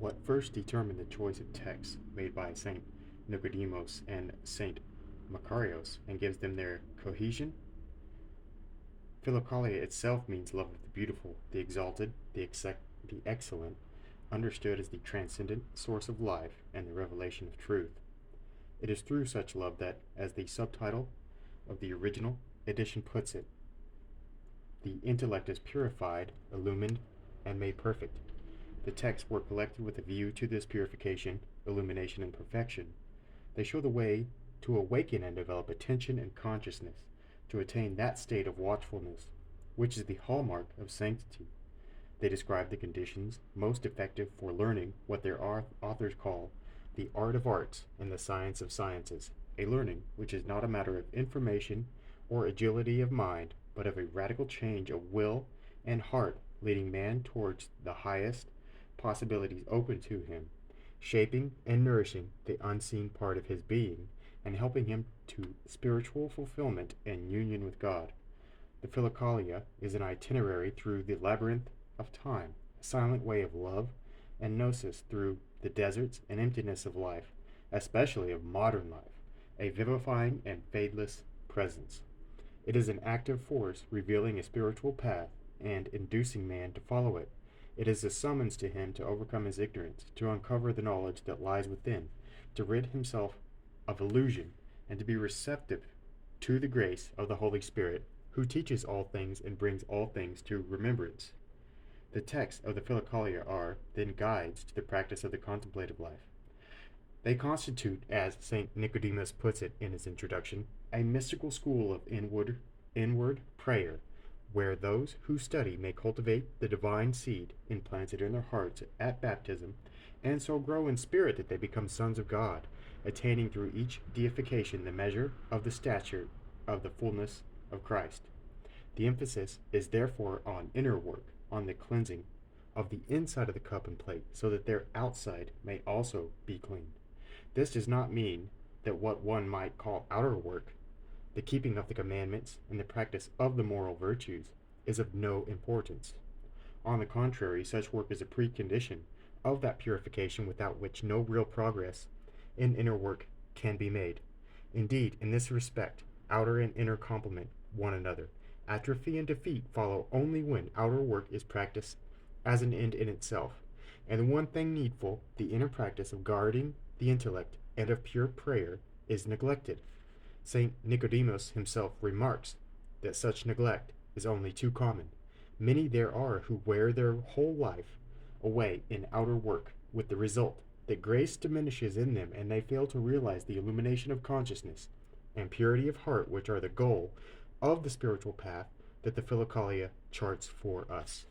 What first determined the choice of texts made by Saint Nicodemus and Saint Macarius and gives them their cohesion? Philokalia itself means love of the beautiful, the exalted, the excellent, understood as the transcendent source of life and the revelation of truth. It is through such love that, as the subtitle of the original edition puts it, the intellect is purified, illumined, and made perfect. The texts were collected with a view to this purification, illumination, and perfection. They show the way to awaken and develop attention and consciousness, to attain that state of watchfulness, which is the hallmark of sanctity. They describe the conditions most effective for learning what their authors call the art of arts and the science of sciences, a learning which is not a matter of information or agility of mind, but of a radical change of will and heart, leading man towards the highest possibilities open to him, shaping and nourishing the unseen part of his being, and helping him to spiritual fulfillment and union with God. The Philokalia is an itinerary through the labyrinth of time, a silent way of love and gnosis through the deserts and emptiness of life, especially of modern life, a vivifying and fadeless presence. It is an active force revealing a spiritual path and inducing man to follow it. It is a summons to him to overcome his ignorance, to uncover the knowledge that lies within, to rid himself of illusion, and to be receptive to the grace of the Holy Spirit, who teaches all things and brings all things to remembrance. The texts of the Philokalia are, then, guides to the practice of the contemplative life. They constitute, as St. Nicodemus puts it in his introduction, a mystical school of inward prayer, where those who study may cultivate the divine seed implanted in their hearts at baptism, and so grow in spirit that they become sons of God, attaining through each deification the measure of the stature of the fullness of Christ. The emphasis is therefore on inner work, on the cleansing of the inside of the cup and plate, so that their outside may also be clean. This does not mean that what one might call outer work, the keeping of the commandments and the practice of the moral virtues, is of no importance. On the contrary, such work is a precondition of that purification without which no real progress in inner work can be made. Indeed, in this respect, outer and inner complement one another. Atrophy and defeat follow only when outer work is practiced as an end in itself, and the one thing needful, the inner practice of guarding the intellect and of pure prayer, is neglected. St. Nicodemus himself remarks that such neglect is only too common. Many there are who wear their whole life away in outer work, with the result that grace diminishes in them and they fail to realize the illumination of consciousness and purity of heart, which are the goal of the spiritual path that the Philokalia charts for us.